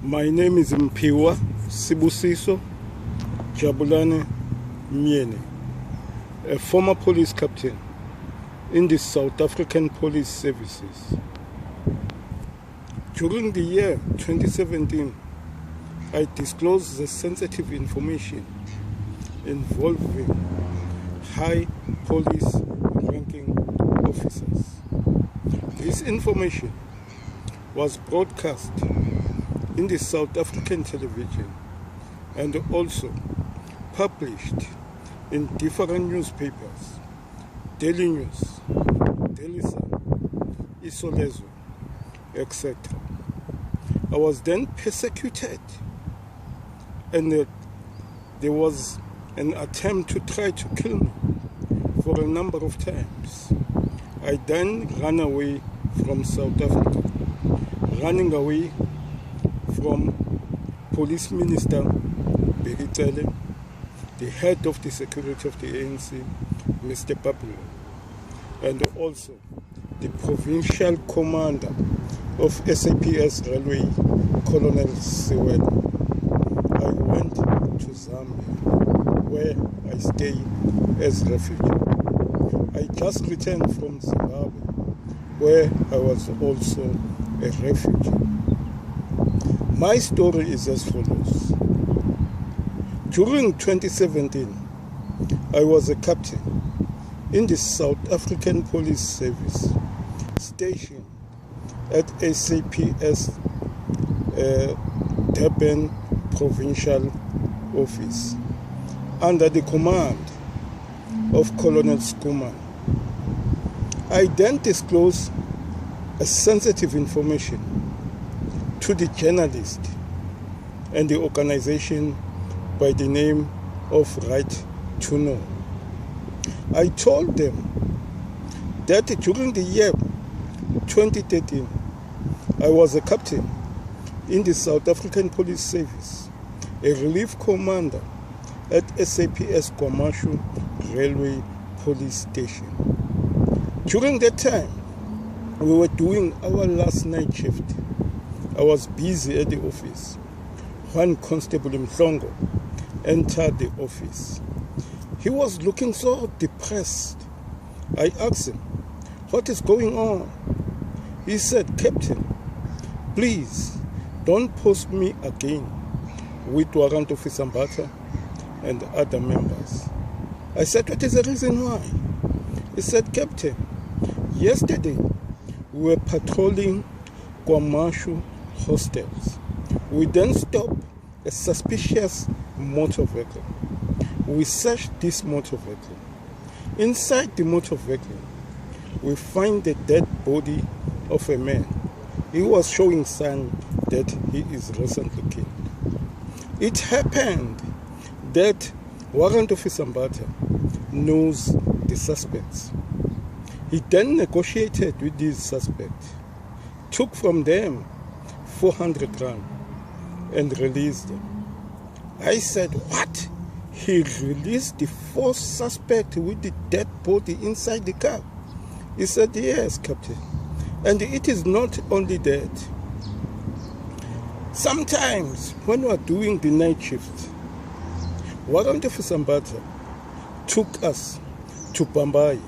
My name is Mpiwa, Sibusiso, Jabulani, Myeni, a former police captain in the South African Police Services. During the year 2017, I disclosed the sensitive information involving high police ranking officers. This information was broadcast in the South African television and also published in different newspapers, Daily News, Daily Sun, Isolezo, etc. I was then persecuted, and there was an attempt to try to kill me for a number of times. I then ran away from South Africa, running away from Police Minister Bericele, the head of the security of the ANC, Mr. Pablo, and also the provincial commander of SAPS Railway, Colonel Sibusiso. I went to Zambia, where I stay as refugee. I just returned from Zimbabwe, where I was also a refugee. My story is as follows. During 2017, I was a captain in the South African Police Service, stationed at SAPS Durban Provincial Office, under the command of Colonel Skuman. I then disclosed a sensitive information to the journalist and the organization by the name of Right to Know. I told them that during the year 2013, I was a captain in the South African Police Service, a relief commander at SAPS Commercial Railway Police Station. During that time, we were doing our last night shift. I was busy at the office. One Constable Mhlongo entered the office. He was looking so depressed. I asked him, "What is going on?" He said, "Captain, please don't post me again with Warrant Officer Mbata and other members." I said, "What is the reason why?" He said, "Captain, yesterday we were patrolling commercial hostels. We then stopped a suspicious motor vehicle. We searched this motor vehicle. Inside the motor vehicle, we find the dead body of a man. He was showing signs that he is recently killed. It happened that Warrant Officer Mbata knows the suspects. He then negotiated with these suspects, took from them 400 rand and released them." I said, "What? He released the 4 suspects with the dead body inside the car?" He said, "Yes, Captain. And it is not only that. Sometimes when we are doing the night shift, Warrant Officer Mbata took us to Bambai,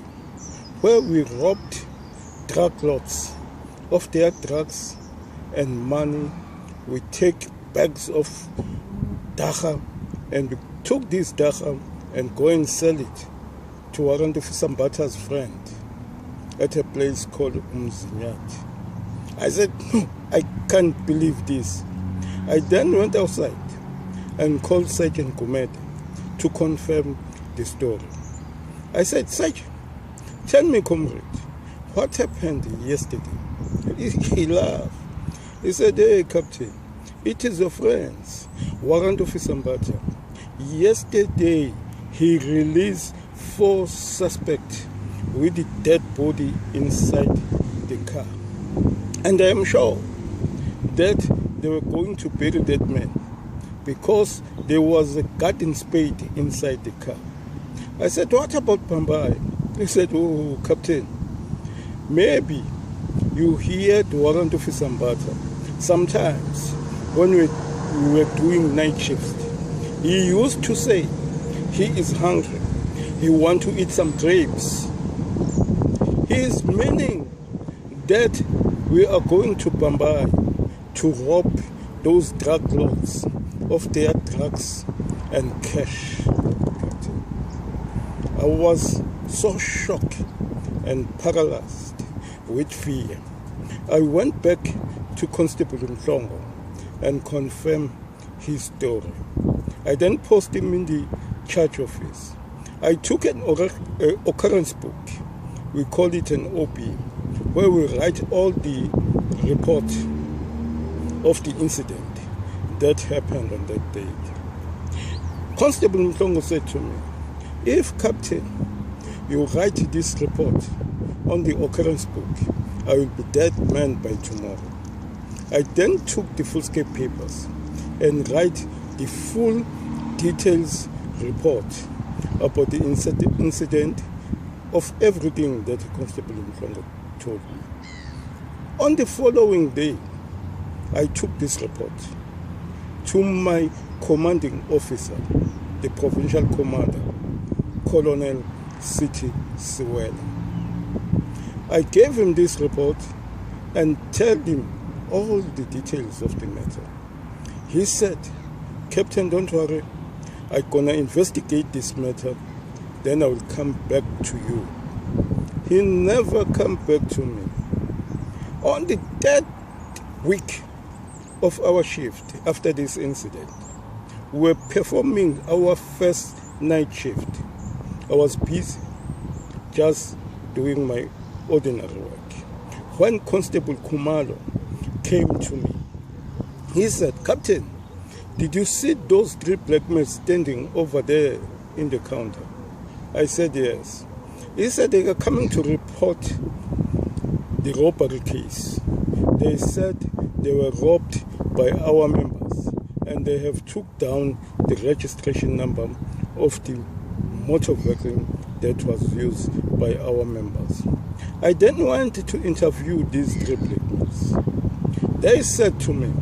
where we robbed drug lots of their drugs and money. We take bags of dacha, and we took this dacha and go and sell it to Warrant Officer Mbata's friend at a place called Umzinyati." I said, "No, I can't believe this." I then went outside and called Sergeant Gumede to confirm the story. I said, "Sergeant, tell me, comrade, what happened yesterday?" He laughed. He said, "Hey, Captain, it is your friends, Warrant Officer Mbata. Yesterday, he released 4 suspects with the dead body inside the car. And I am sure that they were going to bury that man because there was a garden spade inside the car." I said, "What about Bambai?" He said, "Oh, Captain, maybe you hear the Warrant Officer Mbata. Sometimes when we were doing night shifts. He used to say he is hungry. He wants to eat some grapes. He is meaning that we are going to Bambai to rob those drug lords of their drugs and cash. I was so shocked and paralyzed with fear. I went back to Constable Mhlongo and confirmed his story. I then posted him in the church office. I took an occurrence book, we call it an OB, where we write all the report of the incident that happened on that date. Constable Mhlongo said to me, if Captain, you write this report on the occurrence book, I will be dead man by tomorrow. I then took the foolscap papers and write the full details report about the incident of everything that Constable Mhlongo told me. On the following day, I took this report to my commanding officer, the provincial commander, Colonel City Siwela. I gave him this report and told him all the details of the matter. He said, Captain, don't worry, I'm gonna investigate this matter, then I will come back to you. He never come back to me. On the third week of our shift after this incident, we were performing our first night shift. I was busy just doing my ordinary work when Constable Kumalo came to me. He said, Captain, did you see those 3 black men standing over there in the counter? I said, yes. He said they are coming to report the robbery case. They said they were robbed by our members and they have took down the registration number of the motor vehicle that was used by our members. I then wanted to interview these 3 black men. They said to me,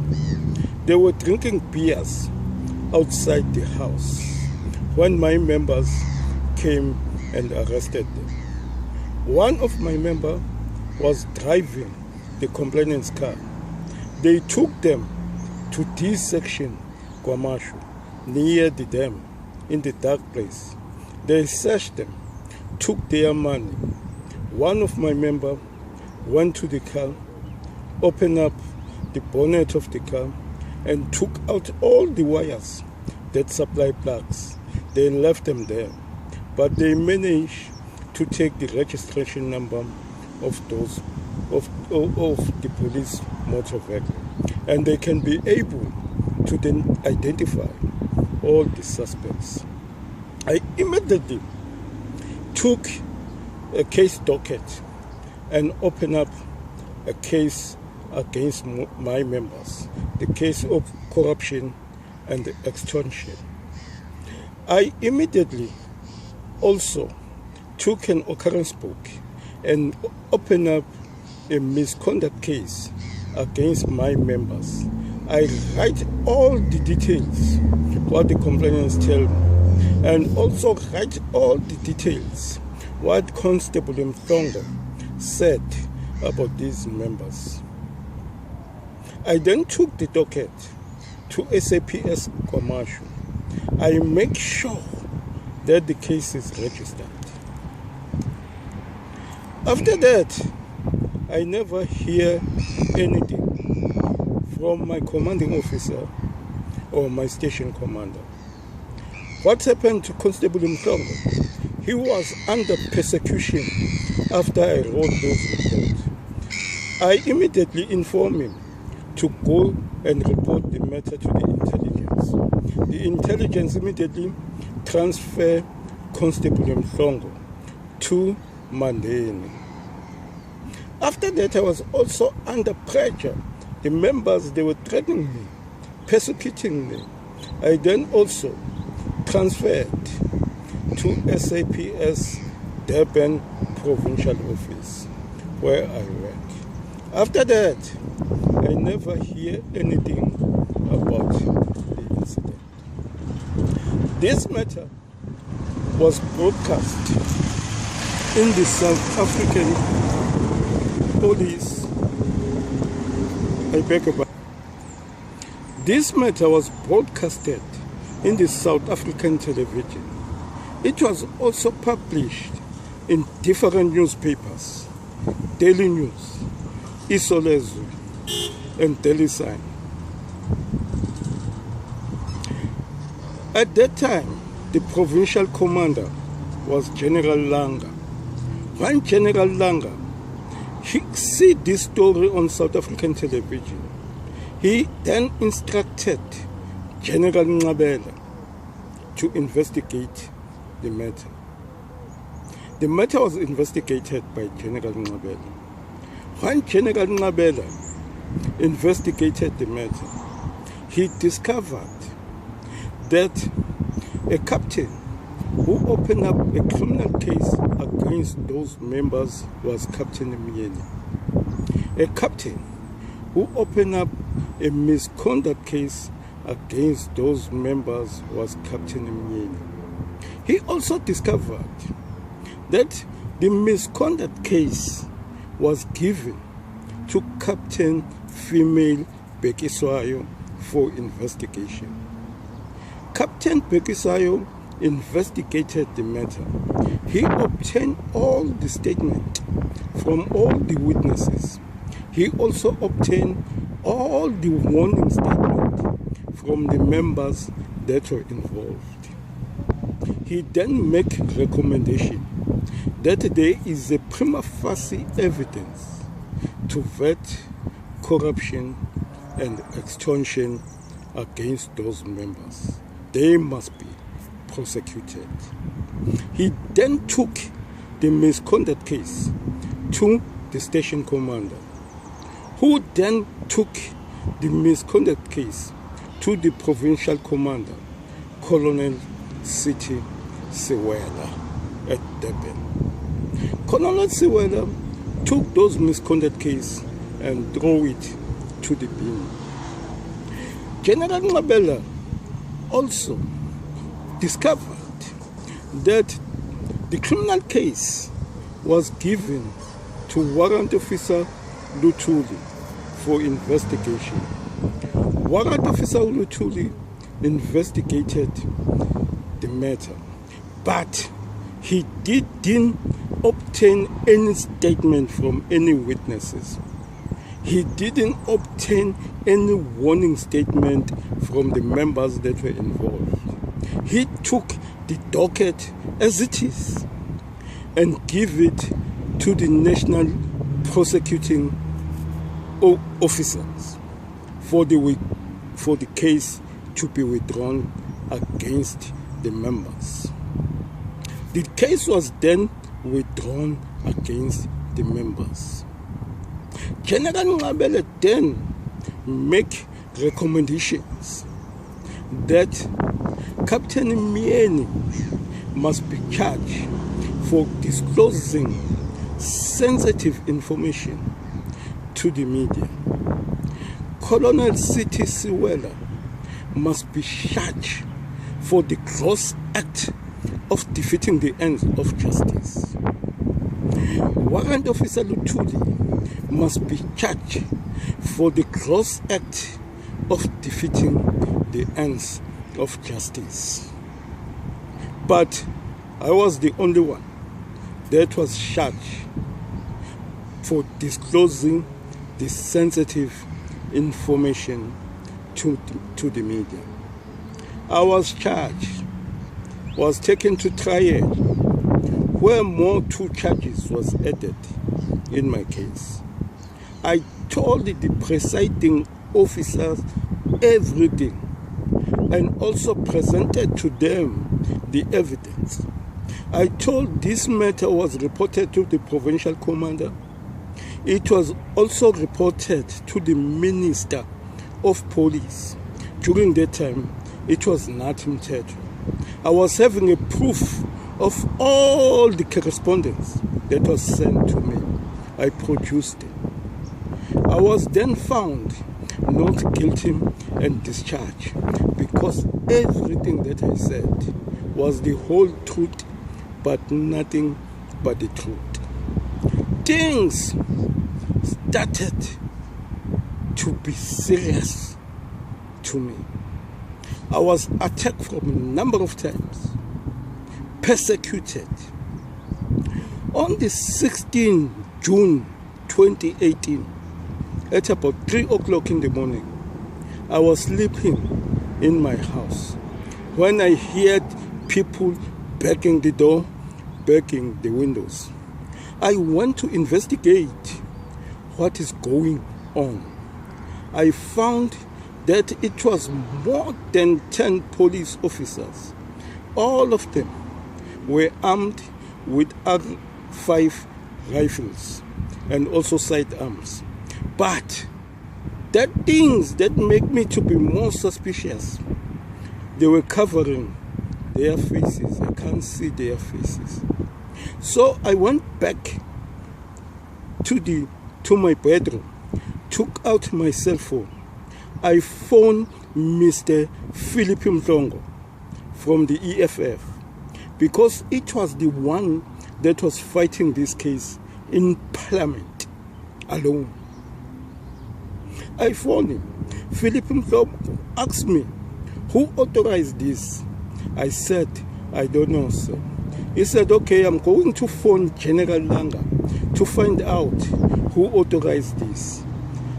they were drinking beers outside the house when my members came and arrested them. One of my members was driving the complainant's car. They took them to this section, Kwamashu, near the dam, in the dark place. They searched them, took their money. One of my members went to the car, opened up the bonnet of the car, and took out all the wires that supply plugs. They left them there, but they managed to take the registration number of those of the police motor vehicle, and they can be able to then identify all the suspects. I immediately took a case docket and opened up a case against my members, the case of corruption and extortion. I immediately also took an occurrence book and opened up a misconduct case against my members. I write all the details, what the complainants tell me, and also write all the details, what Constable Mhlongo said about these members. I then took the docket to SAPS Commercial. I make sure that the case is registered. After that, I never hear anything from my commanding officer or my station commander. What happened to Constable Mhlongo? He was under persecution after I wrote those reports. I immediately informed him to go and report the matter to the intelligence. The intelligence immediately transferred Constable Mhlongo to Myeni. After that, I was also under pressure. The members, they were threatening me, persecuting me. I then also transferred to SAPS Durban Provincial Office, where I work. After that, I never hear anything about the incident. This matter was broadcast in the South African police. This matter was broadcasted in the South African television. It was also published in different newspapers, Daily News, Isolezwe, and Daily Sign. At that time, the provincial commander was General Langa. When General Langa he see this story on South African television, he then instructed General Ngabela to investigate the matter. The matter was investigated by General Ngabela. When General Ngabela investigated the matter, he discovered that a captain who opened up a criminal case against those members was Captain Myeni. A captain who opened up a misconduct case against those members was Captain Myeni. He also discovered that the misconduct case was given to Captain Female Bekiswayo for investigation. Captain Bekiswayo investigated the matter. He obtained all the statements from all the witnesses. He also obtained all the warning statements from the members that were involved. He then made recommendation that there is a prima facie evidence to vet corruption and extortion against those members. They must be prosecuted. He then took the misconduct case to the station commander, who then took the misconduct case to the provincial commander, Colonel City Siwela at Durban. Colonel Siwela took those misconduct case and threw it to the bin. General Ngabela also discovered that the criminal case was given to Warrant Officer Luthuli for investigation. Warrant Officer Luthuli investigated the matter, but he didn't obtain any statement from any witnesses. He didn't obtain any warning statement from the members that were involved. He took the docket as it is and gave it to the national prosecuting officers for the case to be withdrawn against the members. The case was then withdrawn against the members. General Ngabela then make recommendations that Captain Myeni must be charged for disclosing sensitive information to the media. Colonel City Siwela must be charged for the gross act of defeating the ends of justice. Warrant Officer Luthuli must be charged for the gross act of defeating the ends of justice. But I was the only one that was charged for disclosing the sensitive information to the media. I was charged, was taken to trial, where more 2 charges was added in my case. I told the presiding officers everything and also presented to them the evidence. I told this matter was reported to the provincial commander. It was also reported to the Minister of Police. During that time, it was Nathi Mthethwa. I was having a proof of all the correspondence that was sent to me. I produced it. I was then found not guilty and discharge, because everything that I said was the whole truth, but nothing but the truth. Things started to be serious to me. I was attacked from a number of times, persecuted. On the 16th June 2018, at about 3 o'clock in the morning, I was sleeping in my house when I heard people banging the door, banging the windows. I went to investigate what is going on. I found that it was more than 10 police officers. All of them were armed with R5 rifles and also sidearms. But the things that make me to be more suspicious, they were covering their faces. I can't see their faces. So I went back to my bedroom, took out my cell phone. I phoned Mr. Philip Mpiwa from the EFF, because it was the one that was fighting this case in Parliament alone. I phoned him. Philip Mpiwa asked me, who authorized this? I said, I don't know, sir. He said, okay, I'm going to phone General Langa to find out who authorized this.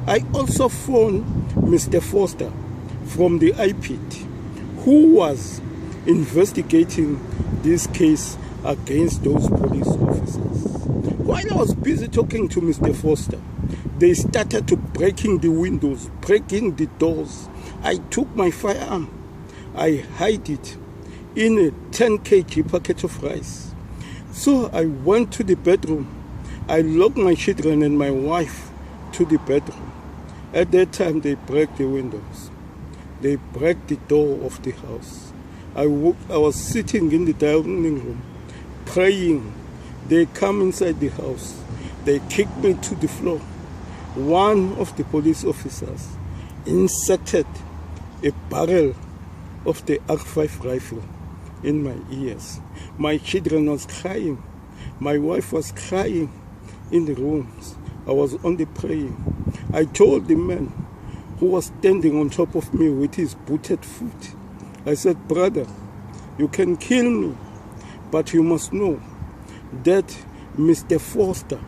I also phoned Mr. Foster from the IPIT, who was investigating this case against those police officers. While I was busy talking to Mr. Foster, they started to breaking the windows, breaking the doors. I took my firearm. I hid it in a 10 kg packet of rice. So I went to the bedroom. I locked my children and my wife to the bedroom. At that time, they broke the windows. They broke the door of the house. I was sitting in the dining room, praying. They come inside the house. They kicked me to the floor. One of the police officers inserted a barrel of the R5 rifle in my ears. My children was crying. My wife was crying in the rooms. I was only praying. I told the man who was standing on top of me with his booted foot, I said, brother, you can kill me, but you must know that Mr. Foster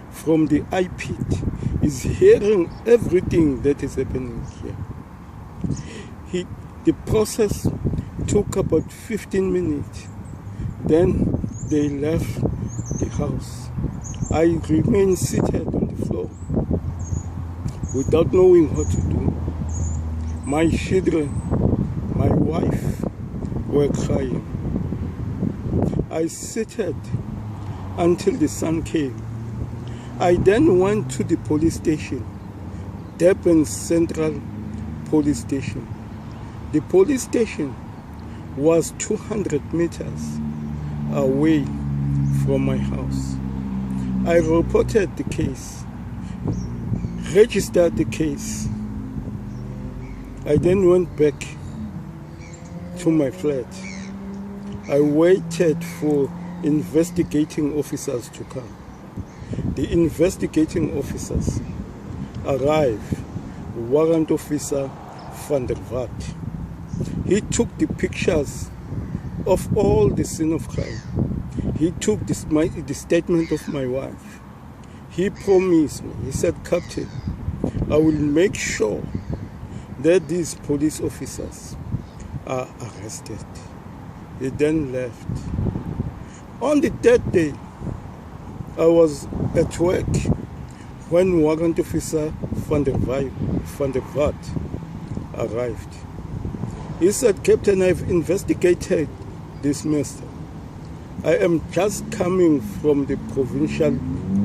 from the IPIT is hearing everything that is happening here. The process took about 15 minutes. Then they left the house. I remained seated on the floor without knowing what to do. My children, my wife were crying. I sat until the sun came. I then went to the police station, Durban Central Police Station. The police station was 200 meters away from my house. I reported the case, registered the case. I then went back to my flat. I waited for investigating officers to come. The investigating officers arrived. Warrant Officer van der Walt. He took the pictures of all the scene of crime. He took the statement of my wife. He promised me, he said, Captain, I will make sure that these police officers are arrested. He then left. On the third day, I was at work when Warrant Officer van der Walt arrived. He said, Captain, I've investigated this matter. I am just coming from the provincial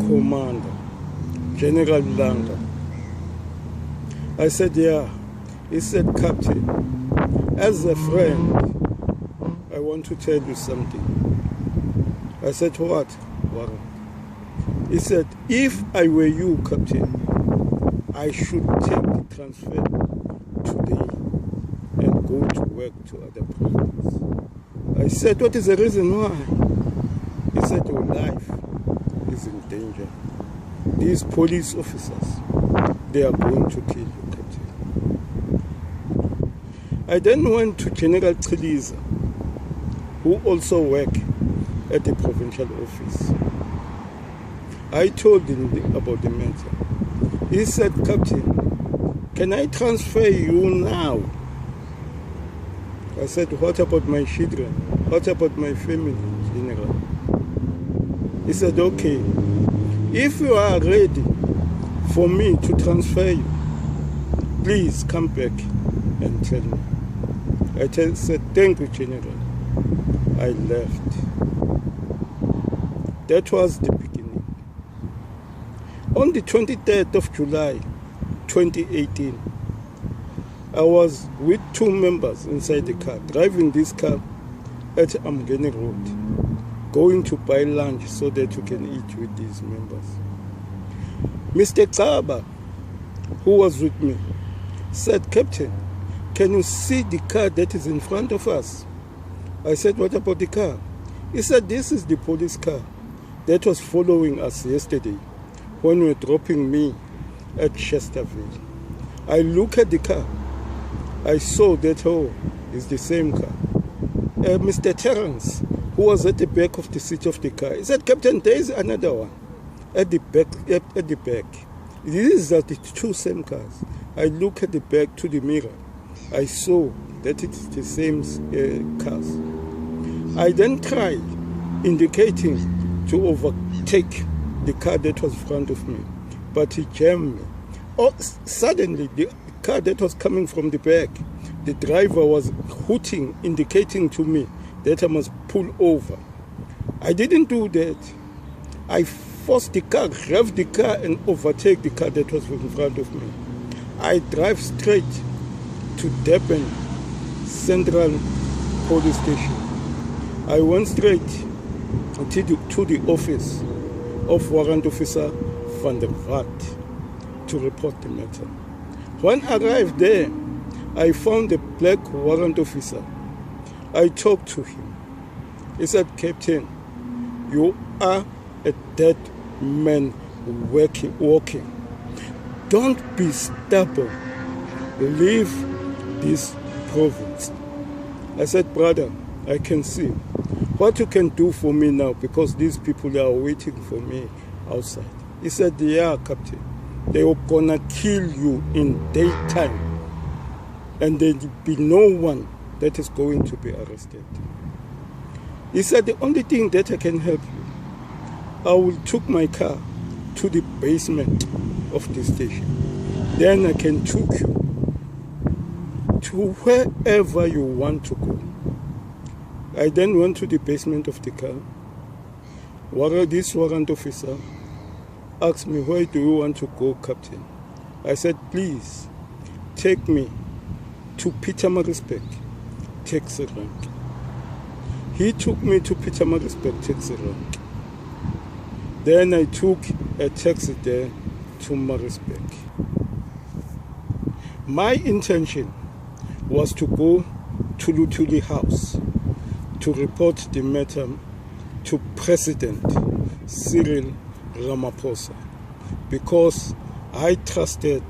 commander, General Langa. I said, yeah. He said, Captain, as a friend, I want to tell you something. I said, what, Warren? He said, if I were you, Captain, I should take the transfer today and go to work to other provinces. I said, what is the reason why? He said, your life is in danger. These police officers, they are going to kill you, Captain. I then went to General Chiliza, who also worked at the provincial office. I told him about the matter. He said, Captain, can I transfer you now? I said, what about my children? What about my family, General? He said, okay, if you are ready for me to transfer you, please come back and tell me. I said, thank you, General. I left. That was the beginning. On the 23rd of July, 2018, I was with two members inside the car, driving this car at Myeni Road, going to buy lunch so that we can eat with these members. Mr. Kaba, who was with me, said, Captain, can you see the car that is in front of us? I said, what about the car? He said, this is the police car that was following us yesterday when we were dropping me at Chesterville. I look at the car. I saw that, oh, it's the same car. Mr. Terence, who was at the back of the seat of the car, he said, Captain, there is another one at the back. These are the two same cars. I look at the back to the mirror. I saw that it's the same cars. I then tried indicating to overtake the car that was in front of me, but he jammed me. Suddenly, the car that was coming from the back, the driver was hooting, indicating to me that I must pull over. I didn't do that. I forced the car, rev the car, and overtake the car that was in front of me. I drive straight to Durban Central Police Station. I went straight to the office of Warrant Officer van der Vaart to report the matter. When I arrived there, I found a black warrant officer. I talked to him. He said, Captain, you are a dead man walking. Don't be stubborn. Leave this province. I said, brother, I can see what you can do for me now because these people are waiting for me outside. He said, yeah, Captain. They were gonna kill you in daytime and there will be no one that is going to be arrested. He said, the only thing that I can help you, I will take my car to the basement of the station. Then I can take you to wherever you want to go. I then went to the basement of the car. This warrant officer asked me, where do you want to go, Captain? I said, please, take me to Pietermaritzburg, taxi rank. He took me to Pietermaritzburg, taxi rank. Then I took a taxi there to Maritzburg. My intention was to go to Lutuli House to report the matter to President Cyril Ramaphosa because I trusted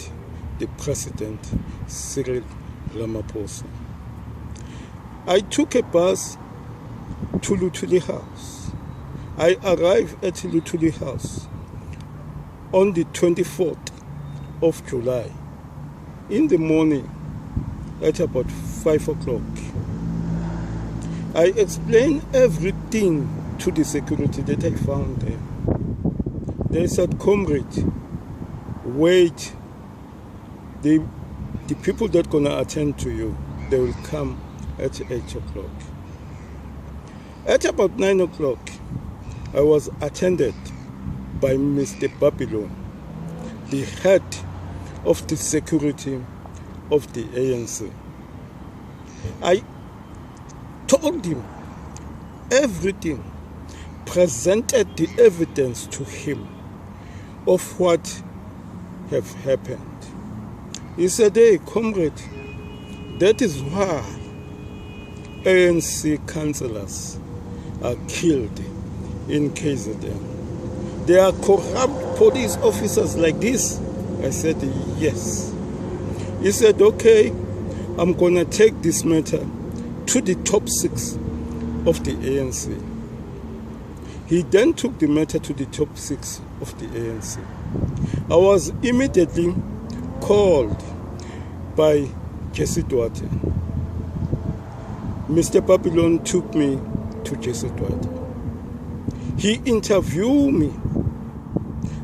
the President Cyril Ramaphosa. I took a bus to Lutuli House. I arrived at Lutuli House on the 24th of July in the morning at about 5 o'clock. I explained everything to the security that I found there. They said, comrade, wait, the people that are going to attend to you, they will come at 8 o'clock. At about 9 o'clock, I was attended by Mr. Babylon, the head of the security of the ANC. I told him everything, presented the evidence to him of what have happened. He said, hey, comrade, that is why ANC councillors are killed in KZN. There are corrupt police officers like this. I said, yes. He said, okay, I'm going to take this matter to the top 6 of the ANC. He then took the matter to the top 6 of the ANC. I was immediately called by Jesse Duarte. Mr. Babylon took me to Jesse Duarte. He interviewed me.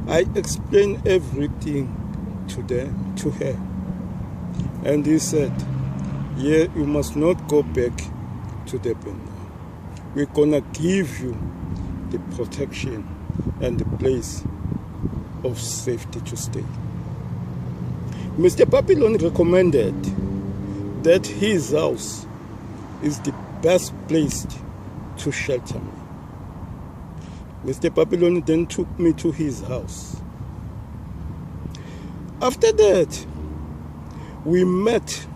I explained everything to her. And he said, yeah, you must not go back to Durban now. We're going to give you the protection and the place of safety to stay. Mr. Babylon recommended that his house is the best place to shelter me. Mr. Babylon then took me to his house. After that, we met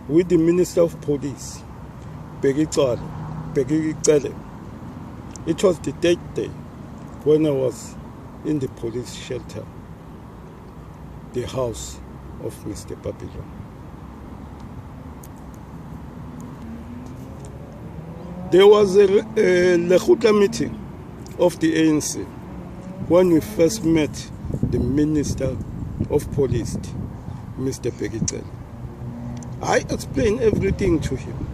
with the Minister of Police, Bheki Cele. It was the 3rd day when I was in the police shelter, the house of Mr. Babylon. There was a Lekhuta meeting of the ANC when we first met the Minister of Police, Mr. Bheki Cele. I explained everything to him.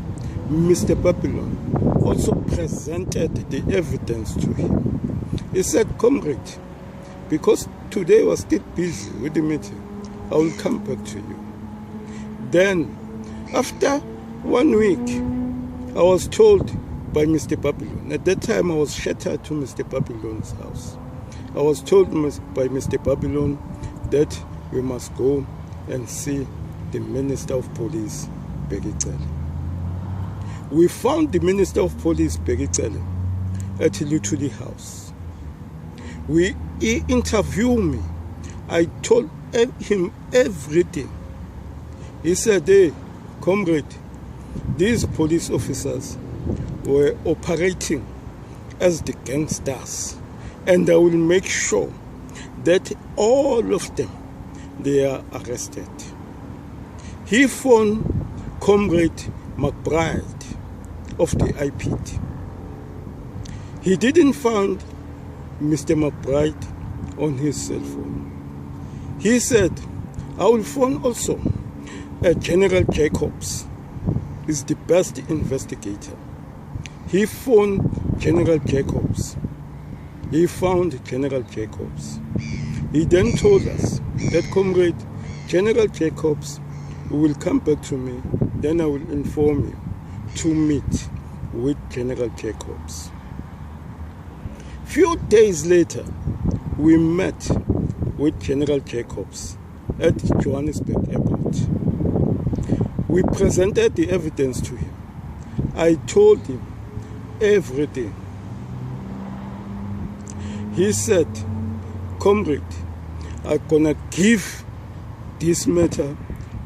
Mr. Babylon also presented the evidence to him. He said, comrade, because today was still busy with the meeting, I will come back to you. Then, after 1 week, I was told by Mr. Babylon. At that time, I was sheltered to Mr. Babylon's house. I was told by Mr. Babylon that we must go and see the Minister of Police, Bheki Cele. We found the Minister of Police, Bheki Cele, at Lutuli House. He interviewed me. I told him everything. He said, hey, comrade, these police officers were operating as the gangsters, and I will make sure that all of them, they are arrested. He phoned Comrade McBride of the IPT. He didn't find Mr. McBride on his cell phone. He said, I will phone also General Jacobs, is the best investigator. He phoned General Jacobs. He found General Jacobs. He then told us that, comrade, General Jacobs will come back to me, then I will inform you to meet with General Jacobs. Few days later, we met with General Jacobs at Johannesburg Airport. We presented the evidence to him. I told him everything. He said, comrade, I'm gonna give this matter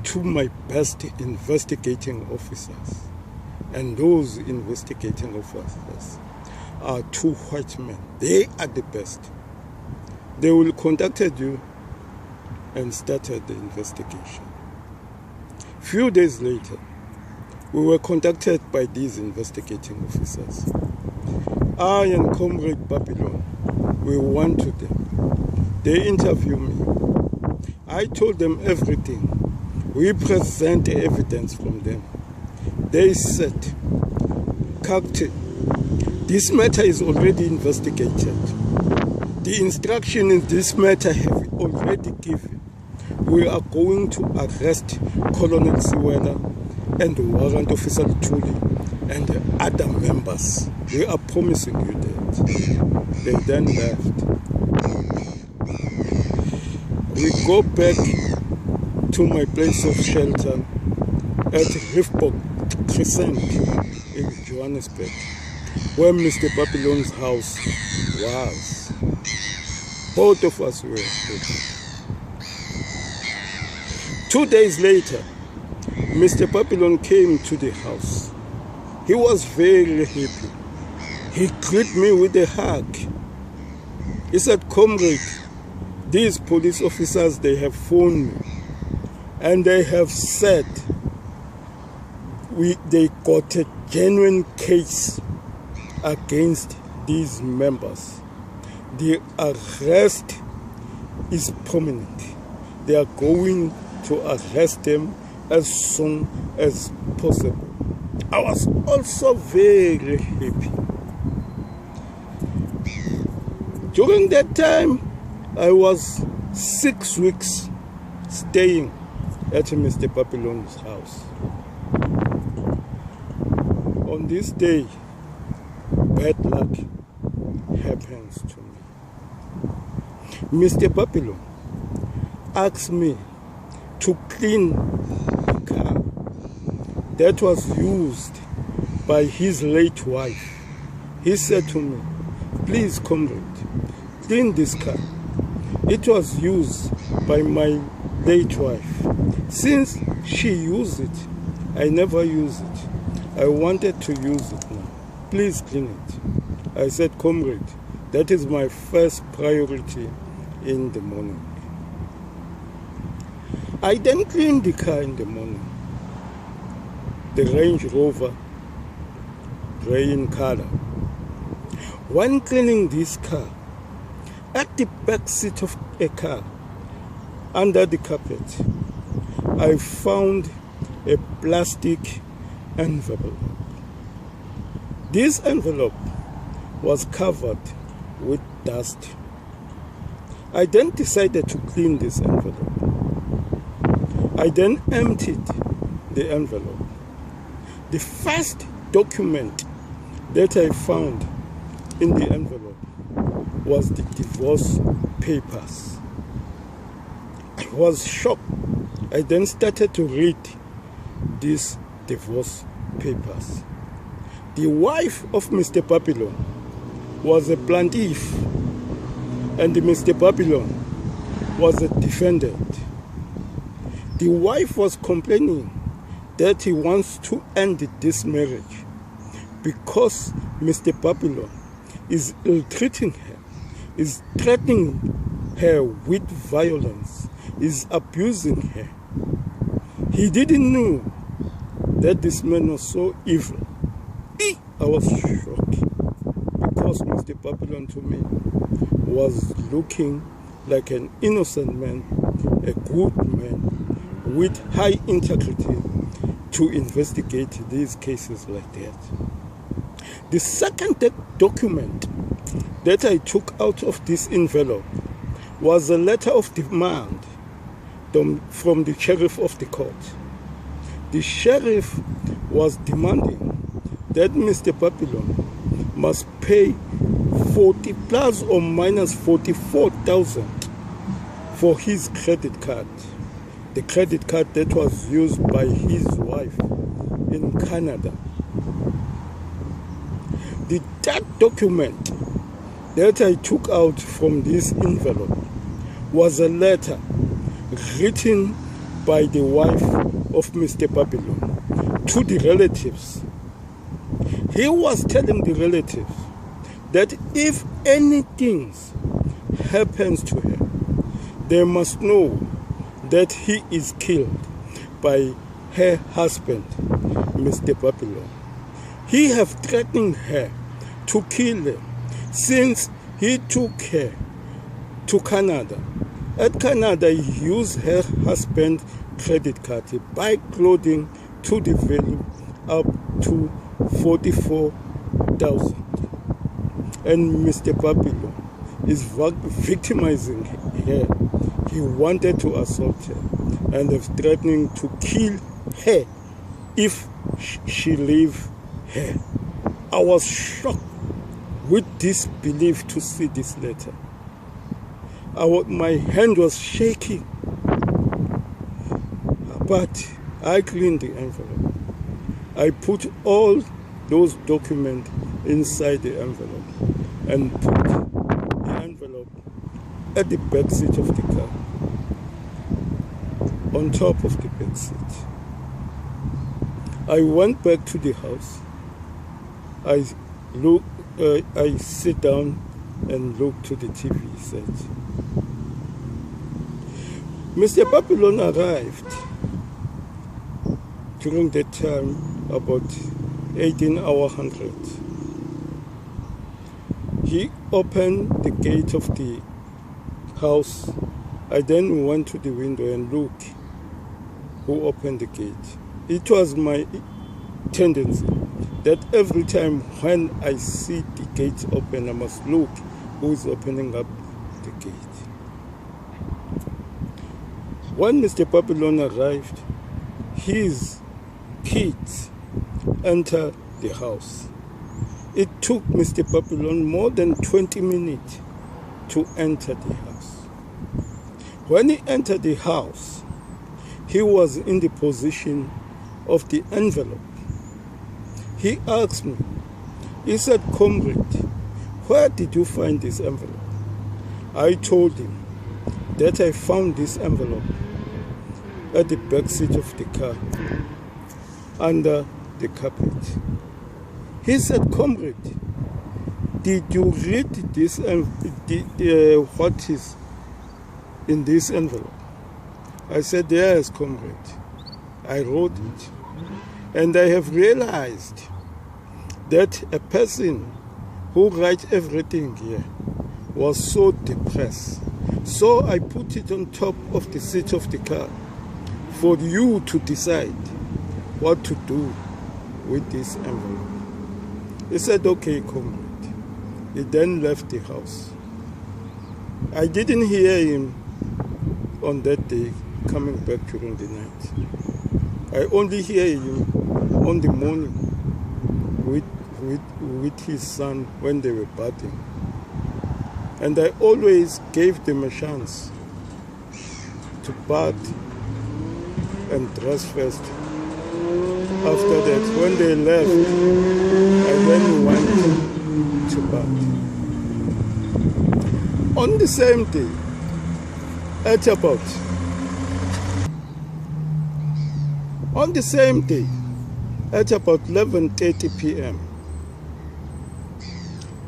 to my best investigating officers. And those investigating officers are 2 white men. They are the best. They will contact you and started the investigation. Few days later, we were contacted by these investigating officers. I and Comrade Babylon, we went to them. They interviewed me. I told them everything. We present the evidence from them. They said, Captain, this matter is already investigated. The instruction in this matter have already given. We are going to arrest Colonel Siwela and Warrant Officer Tuli and the other members. We are promising you that. They then left. We go back to my place of shelter at Rifbok Crescent in Johannesburg, where Mr. Babylon's house was. Both of us were there. 2 days later, Mr. Papillon came to the house. He was very happy. He greeted me with a hug. He said, "Comrade, these police officers, they have phoned me and they have said they got a genuine case against these members. The arrest is prominent. They are going to arrest them as soon as possible." I was also very happy. During that time, I was 6 weeks staying at Mr. Papillon's house. On this day, bad luck happens to me. Mr. Papillon asked me to clean the car that was used by his late wife. He said to me, "Please, comrade, clean this car. It was used by my late wife. Since she used it, I never used it. I wanted to use it now. Please clean it." I said, "Comrade, that is my first priority in the morning." I then cleaned the car in the morning. The Range Rover, grey in color. When cleaning this car, at the back seat of a car, under the carpet, I found a plastic envelope. This envelope was covered with dust. I then decided to clean this envelope. I then emptied the envelope. The first document that I found in the envelope was the divorce papers. I was shocked. I then started to read these divorce papers. The wife of Mr. Papillon was a plaintiff, and Mr. Papillon was a defendant. The wife was complaining that he wants to end this marriage because Mr. Papillon is ill-treating her, is threatening her with violence, is abusing her. He didn't know that this man was so evil. I was shocked because Mr. Papillon to me was looking like an innocent man, a good man with high integrity to investigate these cases like that. The second document that I took out of this envelope was a letter of demand from the sheriff of the court. The sheriff was demanding that Mr. Papillon must pay 40 plus or minus 44,000 for his credit card. The credit card that was used by his wife in Canada. The third document that I took out from this envelope was a letter written by the wife of Mr. Papillon to the relatives. He was telling the relatives that if anything happens to her, they must know that he is killed by her husband, Mr. Papillon. He have threatened her to kill her since he took her to Canada. At Canada, he used her husband's credit card to buy clothing to the value up to 44,000. And Mr. Papillon is victimizing her. He wanted to assault her and is threatening to kill her if she leave her. I was shocked with disbelief to see this letter. My hand was shaking, but I cleaned the envelope. I put all those documents inside the envelope and put the envelope at the back seat of the car. on top of the back seat. I went back to the house. I sit down and look to the TV set. Mr. Babylon arrived during that time about 1800. He opened the gate of the house. I then went to the window and looked who opened the gate. It was my tendency that every time when I see the gate open, I must look who is opening up the gate. When Mr. Babylon arrived, his kids entered the house. It took Mr. Babylon more than 20 minutes to enter the house. When he entered the house, he was in the position of the envelope. He asked me, he said, "Comrade, where did you find this envelope?" I told him that I found this envelope at the back seat of the car, under the carpet. He said, "Comrade, did you read this what is in this envelope?" I said, "Yes, comrade, I wrote it. And I have realized that a person who writes everything here was so depressed. So I put it on top of the seat of the car for you to decide what to do with this envelope." He said, "Okay, comrade." He then left the house. I didn't hear him on that day coming back during the night. I only hear him on the morning with his son when they were bathing. And I always gave them a chance to bath and dress first. After that, when they left, I then went to bath. On the same day, at about 11:30 p.m.,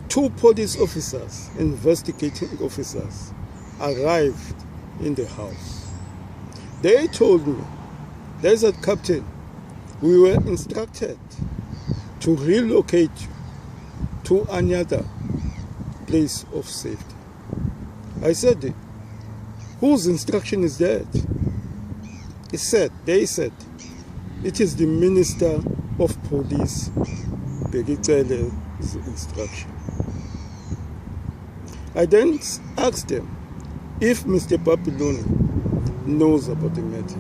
two police officers, investigating officers, arrived in the house. They told me, they said, "Captain, we were instructed to relocate you to another place of safety." I said, "Whose instruction is that?" They said, "It is the Minister of Police, Begitsele's instruction." I then asked them if Mr. Babylon knows about the matter.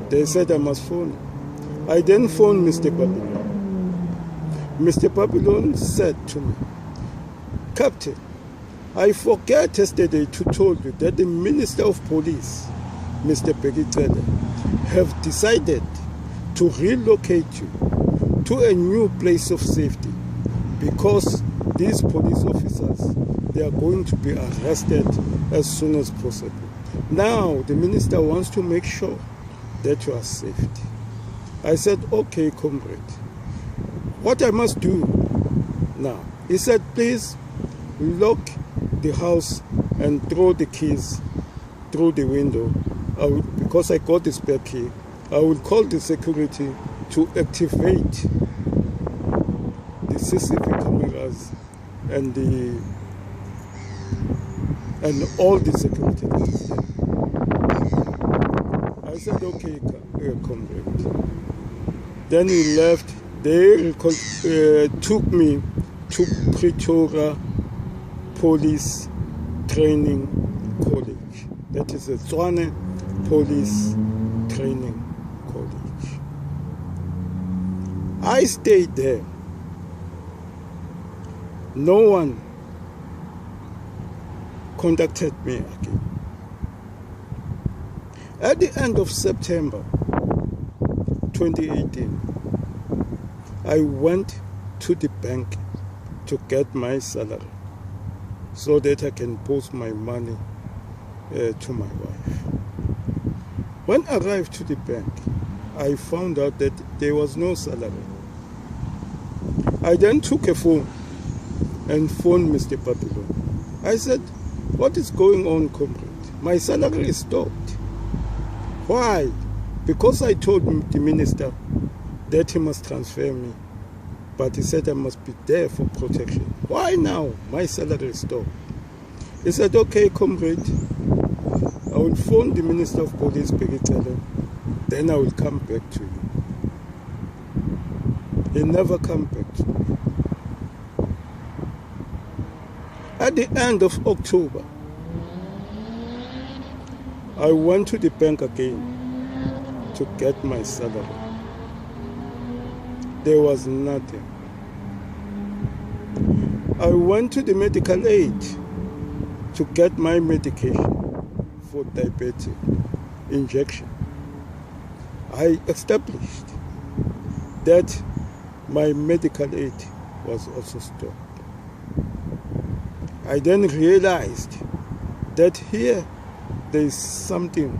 They said I must phone him. I then phoned Mr. Babylon. Mr. Babylon said to me, "Captain, I forgot yesterday to tell you that the Minister of Police, Mr. Begitsele, have decided to relocate you to a new place of safety because these police officers, they are going to be arrested as soon as possible. Now the minister wants to make sure that you are safe." I said, "Okay, comrade, what I must do now?" He said, "Please lock the house and throw the keys through the window. Because I got the spare key, I will call the security to activate the CCTV cameras and all the security that is there." I said, "Okay, comrade." Then he left. They took me to Pretoria Police Training College. That is a Tswane Police Training College. I stayed there. No one contacted me again. At the end of September 2018, I went to the bank to get my salary so that I can post my money to my wife. When I arrived to the bank, I found out that there was no salary. I then took a phone and phoned Mr. Babylon. I said, "What is going on, comrade? My salary is stopped." "Why?" "Because I told the minister that he must transfer me, but he said I must be there for protection." "Why now? My salary is stopped." He said, "Okay, comrade, I will phone the Minister of Police, Pegitele, then I will come back to you." He never came back to me. At the end of October, I went to the bank again to get my salary. There was nothing. I went to the medical aid to get my medication for diabetic injection. I established that my medical aid was also stopped. I then realized that here there is something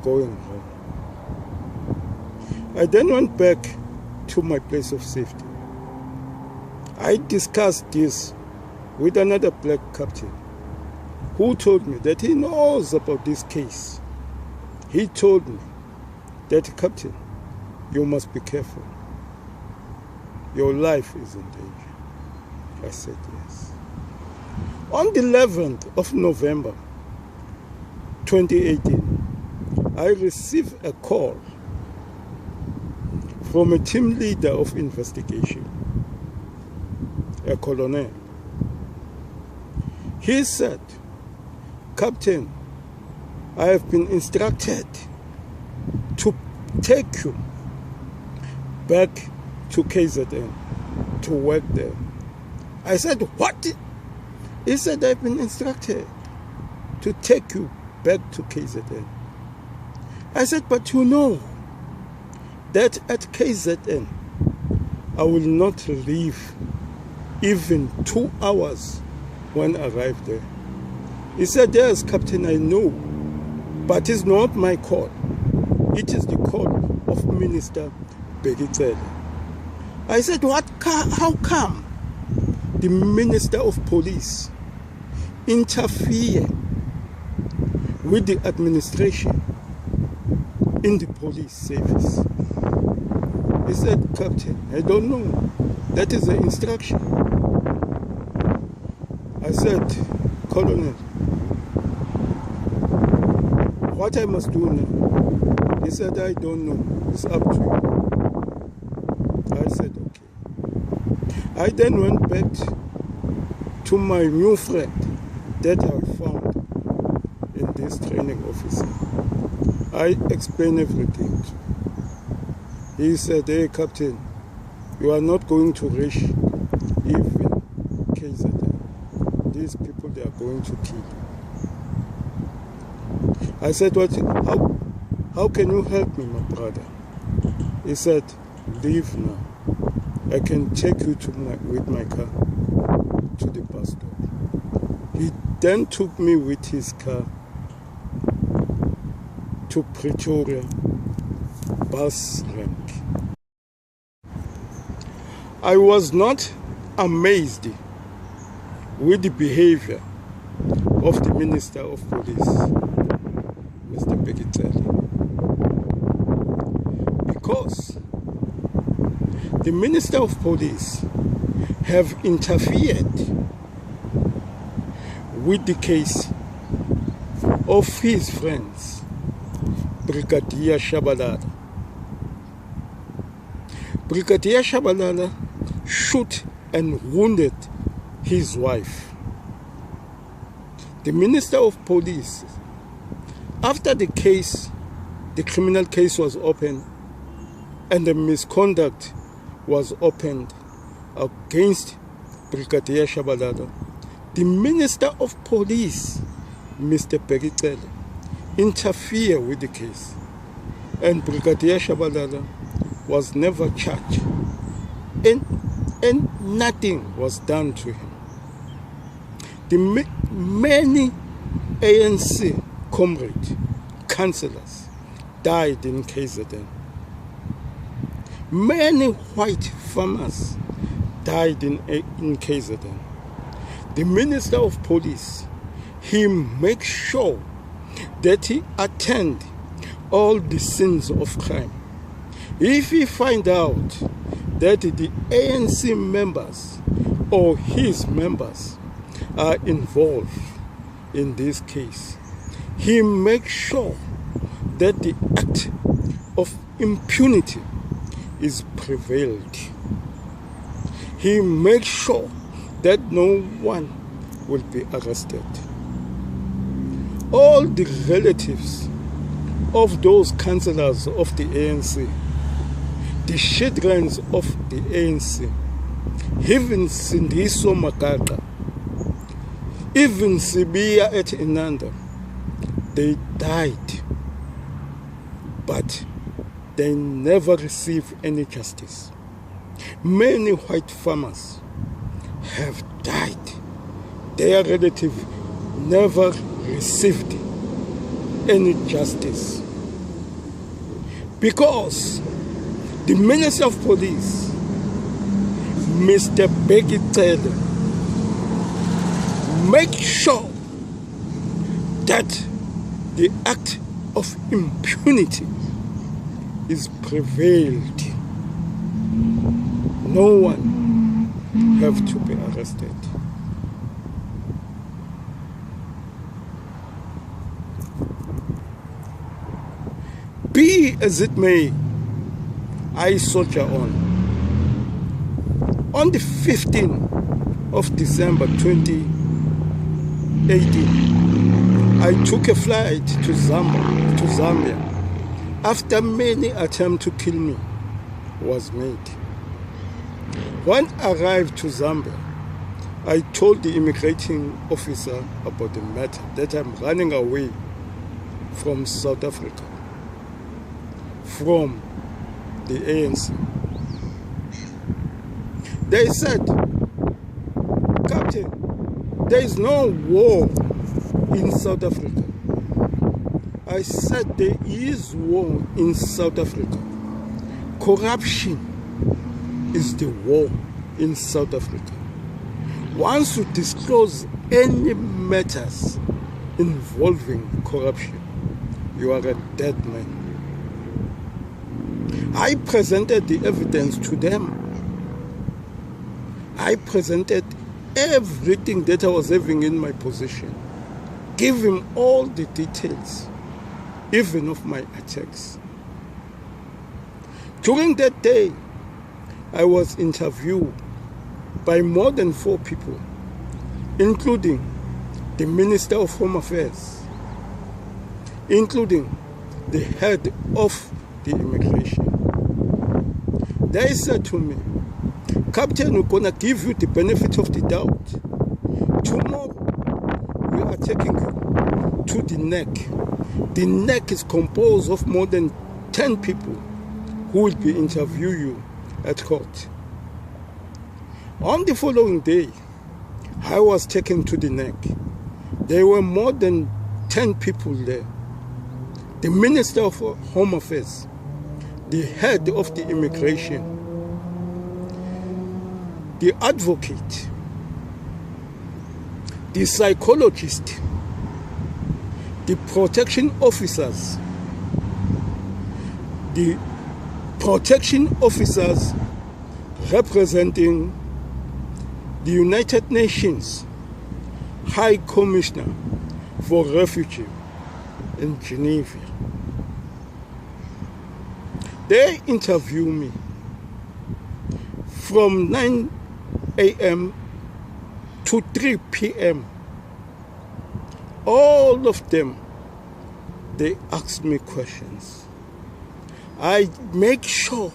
going wrong. I then went back to my place of safety. I discussed this with another black captain who told me that he knows about this case. He told me that, "Captain, you must be careful. Your life is in danger." I said yes. On the 11th of November 2018, I received a call from a team leader of investigation, a colonel. He said, "Captain, I have been instructed to take you back to KZN to work there." I said, "What?" He said, "I've been instructed to take you back to KZN." I said, "But you know that at KZN, I will not leave even 2 hours when I arrive there." He said, "Yes, Captain, I know, but it's not my call. It is the call of Minister Pegitele." I said, "How come the Minister of Police interfere with the administration in the police service?" He said, "Captain, I don't know. That is the instruction." I said, "Colonel, what I must do now?" He said, "I don't know. It's up to you." I said, "Okay." I then went back to my new friend that I found in this training officer. I explained everything to him. He said, "Hey, Captain, you are not going to reach even KZN. These people, they are going to kill you." I said, how can you help me, my brother?" He said, "Leave now. I can take you with my car to the bus stop." He then took me with his car to Pretoria bus rank. I was not amazed with the behavior of the Minister of Police, Mr. Pegitele, because the Minister of Police have interfered with the case of his friends, Brigadier Shabalala. Brigadier Shabalala shot and wounded his wife. The Minister of Police, after the criminal case was opened and the misconduct was opened against Brigadier Shabalala, the Minister of Police, Mr. Pegitele, interfered with the case, and Brigadier Shabalala was never charged, and nothing was done to him. The many ANC comrades, councillors, died in KZN. Many white farmers died in KZN. The Minister of Police, he makes sure that he attend all the scenes of crime. If he find out that the ANC members or his members are involved in this case, he makes sure that the act of impunity is prevailed. He makes sure that no one will be arrested. All the relatives of those councillors of the ANC, the children of the ANC, even Sibusiso Makaka, even Sibia at Inanda, they died, but they never received any justice. Many white farmers have died. Their relatives never received any justice because the Minister of Police, Mr. Begitele, make sure that the act of impunity is prevailed. No one have to be arrested. Be as it may, I soldier on. On the 15th of December 2018, I took a flight to Zambia after many attempts to kill me was made. When I arrived to Zambia, I told the immigrating officer about the matter, that I'm running away from South Africa, from the ANC. They said, Captain, there is no war in South Africa. I said there is war in South Africa. Corruption is the war in South Africa. Once you disclose any matters involving corruption, you are a dead man. I presented the evidence to them. I presented everything that I was having in my possession. Give him all the details, even of my attacks. During that day, I was interviewed by more than 4 people, including the Minister of Home Affairs, including the head of the immigration. They said to me, Captain, we're going to give you the benefit of the doubt. Tomorrow, we are taking you to the neck. The neck is composed of more than 10 people who will be interviewing you at court. On the following day, I was taken to the neck. There were more than 10 people there. The Minister of Home Affairs, the head of the immigration, the advocate, the psychologist, the protection officers, representing the United Nations High Commissioner for Refugees in Geneva. They interviewed me from 9 a.m. to 3 p.m. All of them, they asked me questions. I make sure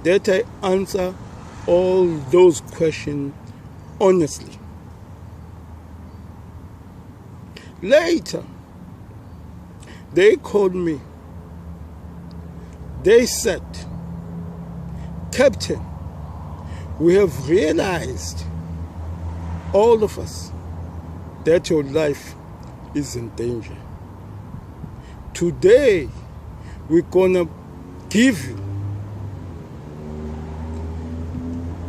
that I answer all those questions honestly. Later, they called me. They said, Captain, we have realized, all of us, that your life is in danger. Today, we're gonna give you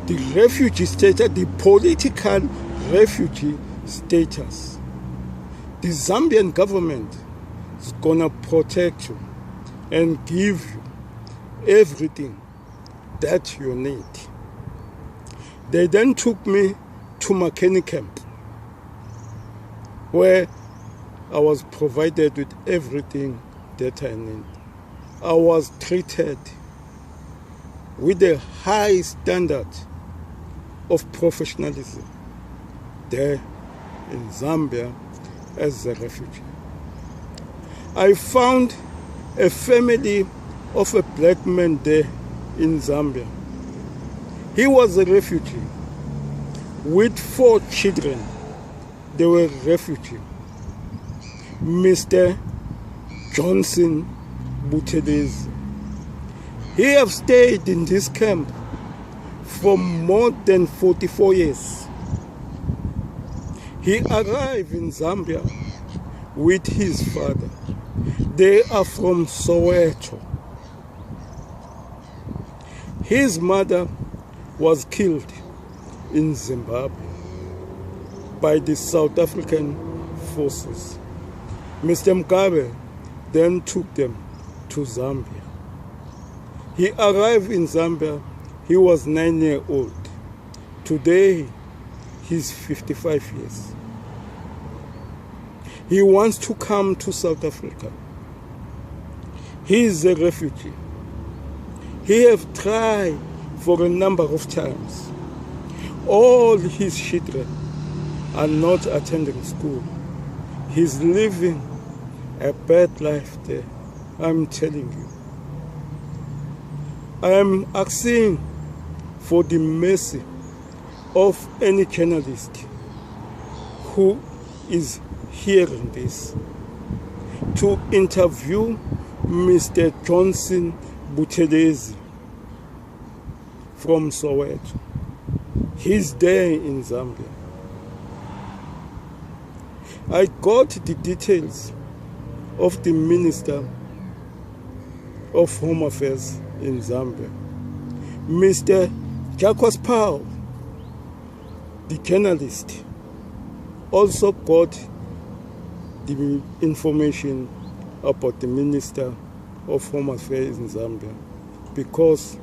the refugee status, the political refugee status. The Zambian government is gonna protect you and give you everything that you need. They then took me to Myeni camp, where I was provided with everything that I need. I was treated with a high standard of professionalism there in Zambia as a refugee. I found a family of a black man there in Zambia. He was a refugee with 4 children. They were refugees. Mr. Johnson Buthelezi. He have stayed in this camp for more than 44 years. He arrived in Zambia with his father. They are from Soweto. His mother was killed in Zimbabwe by the South African forces. Mr. Mpiwa then took them to Zambia. He arrived in Zambia. He was 9 years old. Today, he's 55 years. He wants to come to South Africa. He is a refugee. He has tried for a number of times. All his children are not attending school. He's living a bad life there, I'm telling you. I am asking for the mercy of any journalist who is hearing this to interview Mr. Johnson Buthelezi from Soweto. He's there in Zambia. I got the details of the Minister of Home Affairs in Zambia, Mr. Jacques Powell, the journalist, also got the information about the Minister of Home Affairs in Zambia, because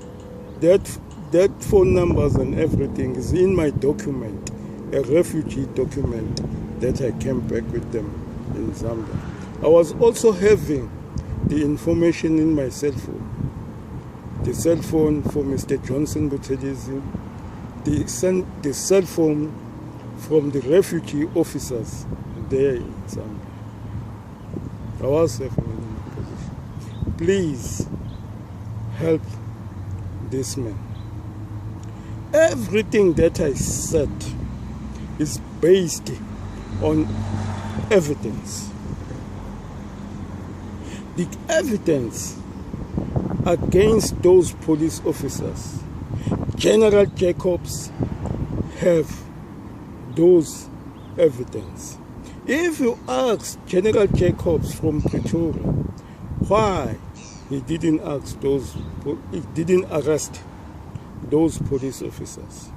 that phone numbers and everything is in my document, a refugee document that I came back with them in Zambia. I was also having the information in my cell phone. The cell phone for Mr. Johnson Buthelezi, the cell phone from the refugee officers there in Zambia. I was having in my position. Please help this man. Everything that I said is based on evidence. The evidence against those police officers, General Jacobs have those evidence. If you ask General Jacobs from Pretoria why he didn't arrest those police officers,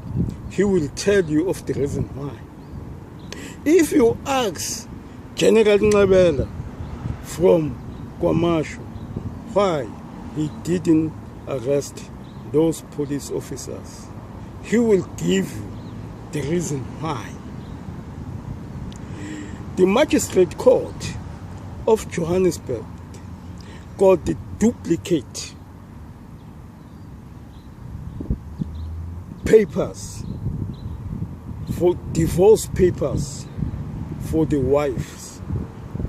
he will tell you of the reason why. If you ask General Nabela from Kwamashu why he didn't arrest those police officers, he will give you the reason why. The Magistrate Court of Johannesburg got the duplicate papers for divorce papers for the wives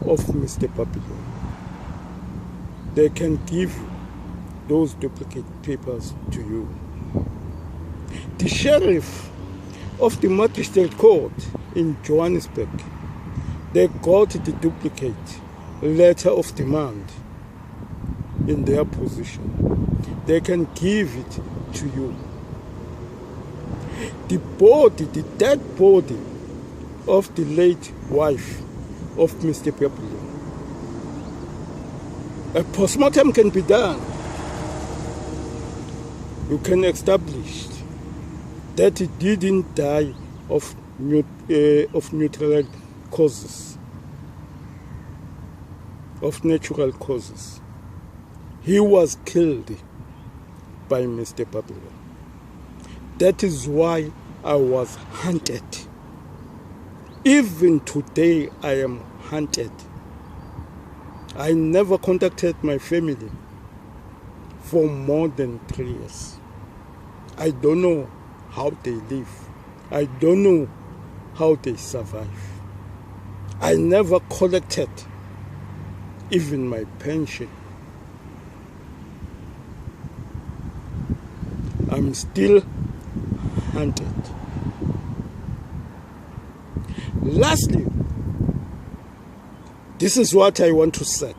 of Mr. Papillon. They can give those duplicate papers to you. The sheriff of the Magistrate Court in Johannesburg, they got the duplicate letter of demand in their possession. They can give it to you. The body, the dead body of the late wife of Mr. Papillon, A postmortem can be done. You can establish that he didn't die of natural causes, of natural causes. He was killed by Mr. Babylon. That is why I was hunted. Even today I am hunted. I never contacted my family for more than 3 years. I don't know how they live. I don't know how they survive. I never collected even my pension. I'm still hunted. Lastly, this is what I want to say.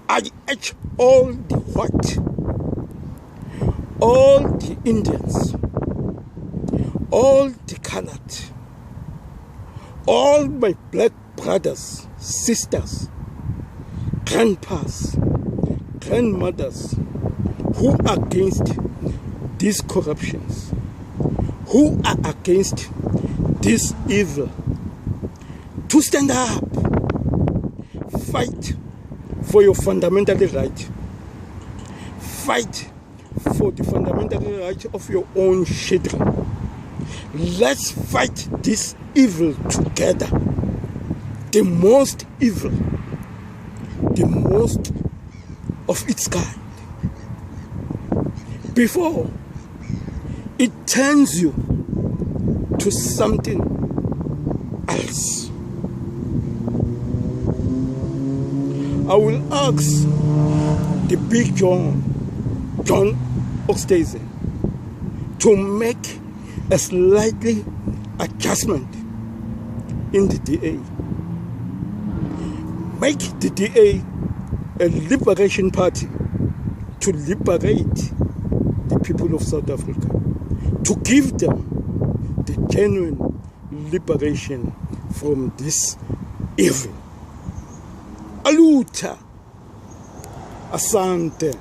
I urge all the white, all the Indians, all the colored, all my black brothers, sisters, grandpas, grandmothers who are against these corruptions, who are against this evil, to stand up, fight for your fundamental right, fight for the fundamental right of your own children. Let's fight this evil together. The most evil, the most of its kind. Before it turns you to something else. I will ask the big John Oxtazen, to make a slightly adjustment in the DA. Make the DA a liberation party to liberate the people of South Africa, to give them the genuine liberation from this evil. Aluta, asante.